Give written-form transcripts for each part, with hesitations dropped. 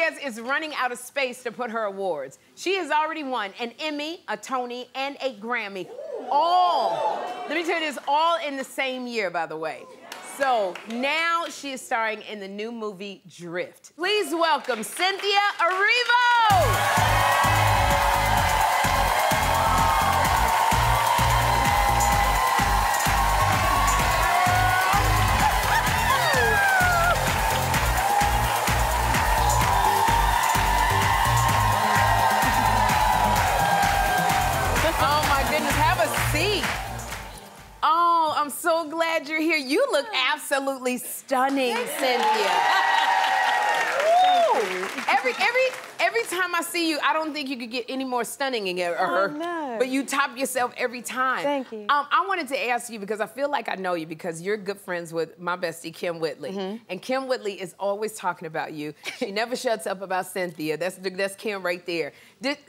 Cynthias is running out of space to put her awards. She has already won an Emmy, a Tony, and a Grammy. All, let me tell you this, all in the same year, by the way. So now she is starring in the new movie Drift. Please welcome Cynthia Erivo! Oh, I'm so glad you're here. You look absolutely stunning, Cynthia. Every time I see you, I don't think you could get any more stunning in her. Oh, no. But you top yourself every time. Thank you. I wanted to ask you because I feel like I know you because you're good friends with my bestie, Kim Whitley. And Kim Whitley is always talking about you. She never shuts up about Cynthia. That's Kim right there.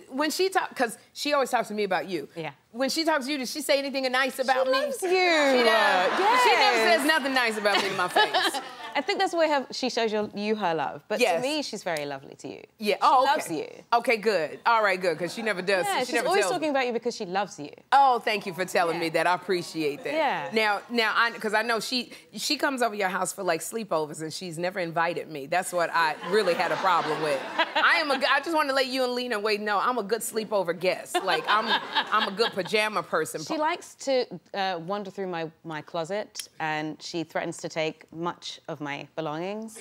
When she talks, because she always talks to me about you. Yeah. When she talks to you, does she say anything nice about me? She loves you. She does. Yes. She never says nothing nice about me in my face. I think that's where she shows you her love. But yes. to me, she's very lovely to you. Yeah. She okay. loves you. Okay, good. All right, good, because she never does. Yeah, she she's never always tells talking about you because she loves you. Oh, thank you for telling me that. I appreciate that. Yeah. Now, because I know she comes over your house for like sleepovers and she's never invited me. That's what I really had a problem with. I just want to let you and Lena know I'm a good sleepover guest. Like I'm a good pajama person. She likes to wander through my closet and she threatens to take much of my belongings.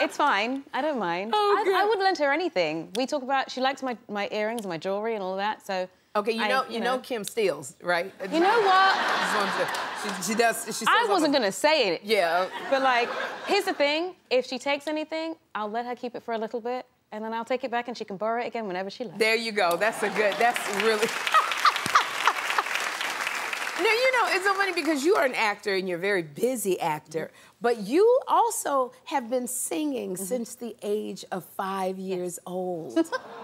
It's fine. I don't mind. Oh, I would lend her anything. We talk about, she likes my earrings and my jewelry and all that, so... Okay, you know Kim steals, right? You know what? She does. I wasn't going to say it. Yeah. But, like, here's the thing. If she takes anything, I'll let her keep it for a little bit, and then I'll take it back and she can borrow it again whenever she likes. There you go. That's really... Now, you know, it's so funny because you are an actor and you're a very busy actor, but you also have been singing since the age of 5 years old.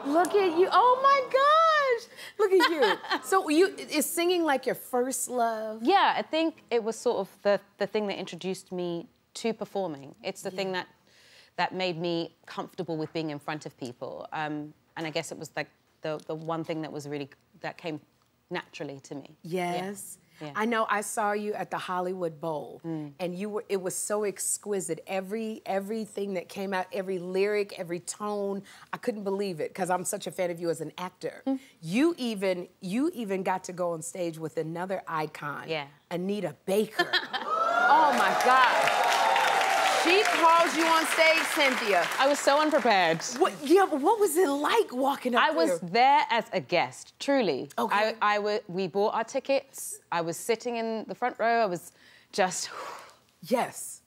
Look at you. Oh, my gosh. Look at you. So is singing like your first love? Yeah, I think it was sort of the thing that introduced me to performing. It's the thing that made me comfortable with being in front of people. And I guess it was like the one thing that came naturally to me. Yes. Yeah. I know I saw you at the Hollywood Bowl, and it was so exquisite. Everything that came out, every lyric, every tone, I couldn't believe it because I'm such a fan of you as an actor. You even got to go on stage with another icon, Anita Baker. Oh my God. She calls you on stage, Cynthia. I was so unprepared. But what was it like walking up there? I was there as a guest, truly. Okay. We bought our tickets. I was sitting in the front row. I was just... Yes.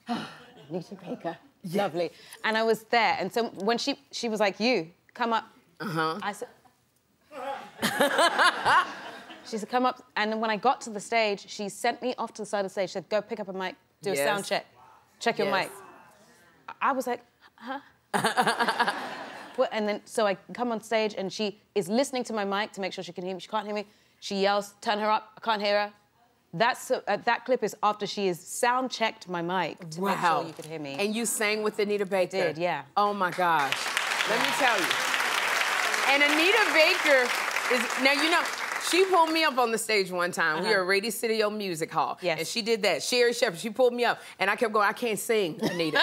Anita Baker. Yeah. Lovely. And I was there. And so when she was like, you, come up. I said... She said, come up. And then when I got to the stage, she sent me off to the side of the stage. She said, go pick up a mic, do a sound check. Check your mic. I was like, huh? And then, so I come on stage and she is listening to my mic to make sure she can hear me. She can't hear me. She yells, turn her up, I can't hear her. That clip is after she has sound checked my mic to make sure you could hear me. And you sang with Anita Baker? I did, yeah. Oh my gosh. Let me tell you. And Anita Baker is, now you know, she pulled me up on the stage one time. We were at Radio City O Music Hall. Yes. And she did that. Sherri, she pulled me up. And I kept going, I can't sing, Anita.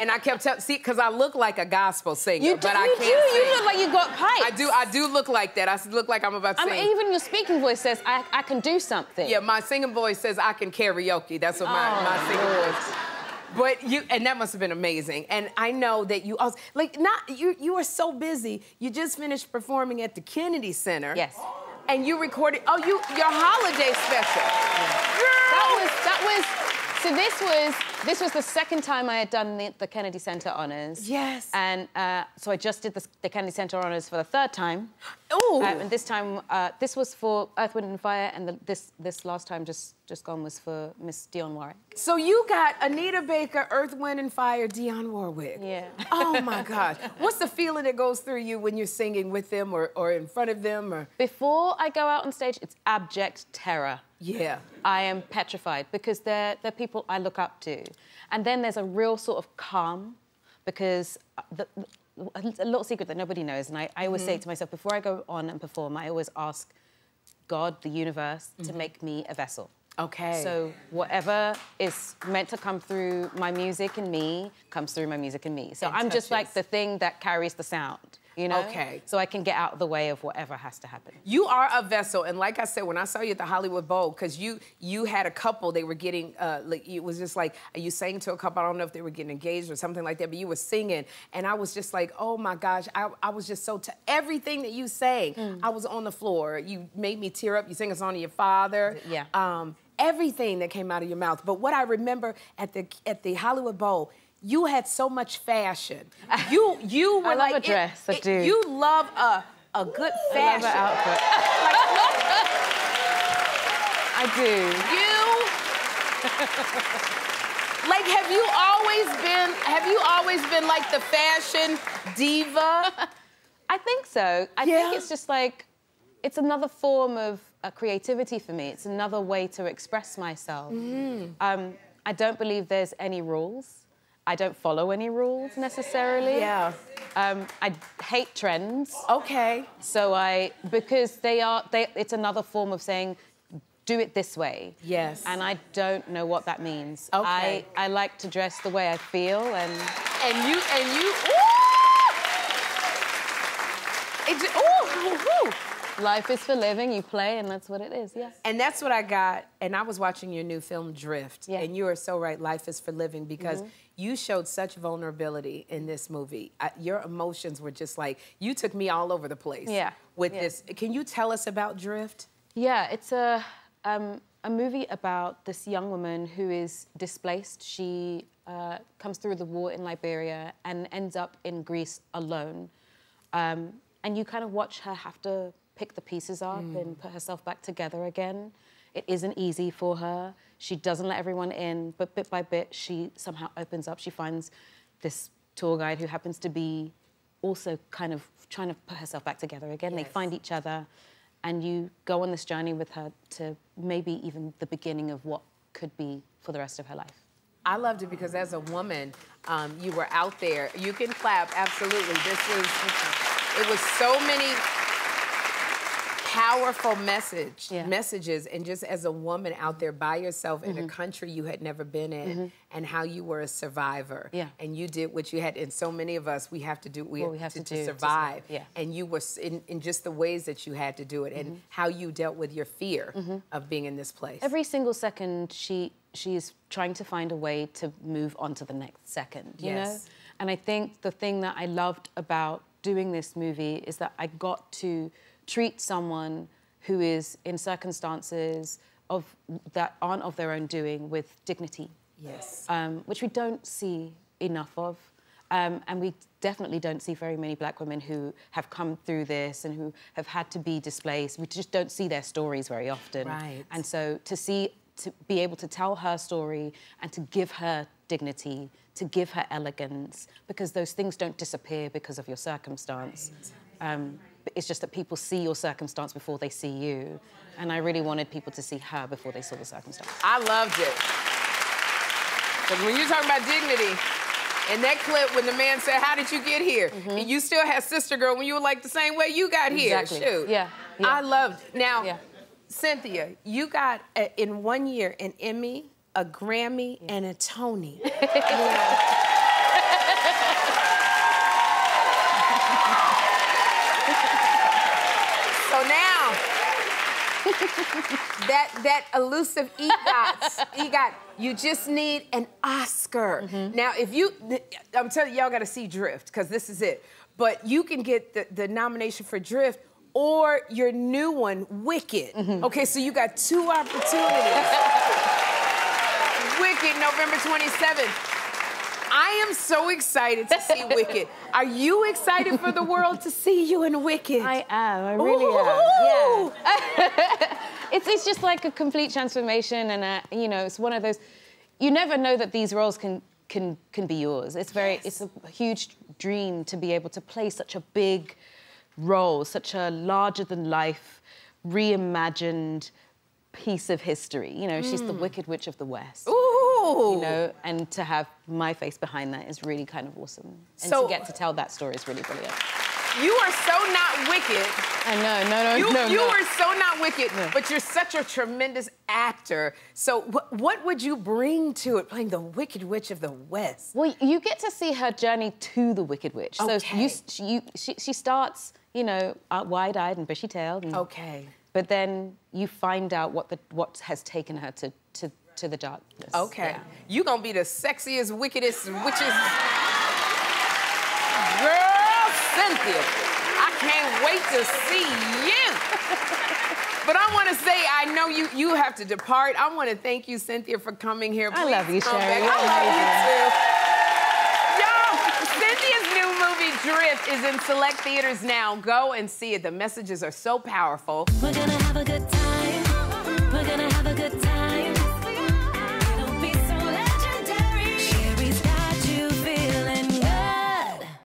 And I kept telling, see, because I look like a gospel singer, but I can't sing. You look like you got pipes. I do look like that. I look like I'm about to sing. Even your speaking voice says, I can do something. Yeah, my singing voice says I can karaoke. That's what my singing voice. But and that must have been amazing. And I know that you also, you are so busy. You just finished performing at the Kennedy Center. Yes. And you recorded, your holiday special. So this was the second time I had done the Kennedy Center honors. Yes. And so I just did the Kennedy Center honors for the third time. Oh. And this time, this was for Earth, Wind and Fire, and this last time just gone was for Miss Dionne Warwick. So you got Anita Baker, Earth, Wind and Fire, Dionne Warwick. Yeah. Oh my gosh. What's the feeling that goes through you when you're singing with them or in front of them? Or? Before I go out on stage, it's abject terror. Yeah. I am petrified because they're people I look up to. And then there's a real sort of calm because a little secret that nobody knows, and I always say it to myself, before I go on and perform, I always ask God, the universe, to make me a vessel. Okay. So whatever is meant to come through my music and me comes through my music and me. So I'm just like the thing that carries the sound, you know? Okay. So I can get out of the way of whatever has to happen. You are a vessel, and like I said, when I saw you at the Hollywood Bowl, because you had a couple, they were getting, like, it was just like, you sang to a couple, I don't know if they were getting engaged or something like that, but you were singing, and I was just like, oh my gosh, I was just so, everything that you sang, I was on the floor. You made me tear up. You sang a song to your father. Yeah. Everything that came out of your mouth. But what I remember at the Hollywood Bowl, you had so much fashion. You were I love a dress. I do. You love a good fashion. I love an outfit. I do. Like, have you always been like the fashion diva? I think so. I think it's just like, it's another form of creativity for me. It's another way to express myself. I don't believe there's any rules. I don't follow any rules necessarily. Yeah. I hate trends. Okay. So because it's another form of saying, do it this way. Yes. And I don't know what that means. Okay. I like to dress the way I feel and you. Life is for living, you play, and that's what it is, yeah. And that's what I got, and I was watching your new film, Drift, yeah. and you are so right, life is for living, because you showed such vulnerability in this movie. Your emotions were just like, you took me all over the place with this. Can you tell us about Drift? Yeah, it's a movie about this young woman who is displaced. She comes through the war in Liberia and ends up in Greece alone. And you kind of watch her have to pick the pieces up and put herself back together again. It isn't easy for her. She doesn't let everyone in, but bit by bit, she somehow opens up. She finds this tour guide who happens to be also kind of trying to put herself back together again. Yes. They find each other, and you go on this journey with her to maybe even the beginning of what could be for the rest of her life. I loved it because as a woman, you were out there. You can clap, absolutely. It was so many powerful messages, and just as a woman out there by yourself in a country you had never been in, and how you were a survivor, and you did what you had, and so many of us, we have to do, to survive, and you were in just the ways that you had to do it, and how you dealt with your fear of being in this place. Every single second, she is trying to find a way to move on to the next second, you know? And I think the thing that I loved about doing this movie is that I got to treat someone who is in circumstances that aren't of their own doing with dignity. Yes. Which we don't see enough of. And we definitely don't see very many black women who have come through this and who have had to be displaced. We just don't see their stories very often. Right. And so to be able to tell her story and to give her dignity, to give her elegance, because those things don't disappear because of your circumstance. Right. It's just that people see your circumstance before they see you. And I really wanted people to see her before they saw the circumstance. I loved it. Because when you're talking about dignity, in that clip when the man said, how did you get here? And you still had Sister Girl when you were like the same way you got here. Exactly. Shoot. Yeah. I loved it. Now, Cynthia, you got, in 1 year, an Emmy, a Grammy, and a Tony. So now, that elusive EGOT, you just need an Oscar. Now, I'm telling you, y'all gotta see Drift, because this is it. But you can get the nomination for Drift or your new one, Wicked. Okay, so you got 2 opportunities. Wicked, November 27th. I am so excited to see Wicked. Are you excited for the world to see you in Wicked? I am, I really am. Yeah. It's just like a complete transformation, and you know, it's one of those, you never know that these roles can be yours. It's it's a huge dream to be able to play such a big role, such a larger-than-life, reimagined piece of history. You know, she's the Wicked Witch of the West. Ooh. Oh! You know, and to have my face behind that is really kind of awesome. And So, to get to tell that story is really brilliant. You are so not Wicked. I know, no. You were so not Wicked, but you're such a tremendous actor. So what would you bring to it, playing the Wicked Witch of the West? Well, you get to see her journey to the Wicked Witch. Okay. So she starts, you know, wide-eyed and bushy-tailed. Okay. But then you find out what has taken her to the darkness. Okay. Yeah. You gonna be the sexiest, wickedest witches. Girl, Cynthia, I can't wait to see you. But I want to say, I know you have to depart. I want to thank you, Cynthia, for coming here. I love you, Sherri. I love you too. Y'all, Cynthia's new movie, Drift, is in select theaters now. Go and see it. The messages are so powerful. We're gonna have a good time. We're gonna have a good time.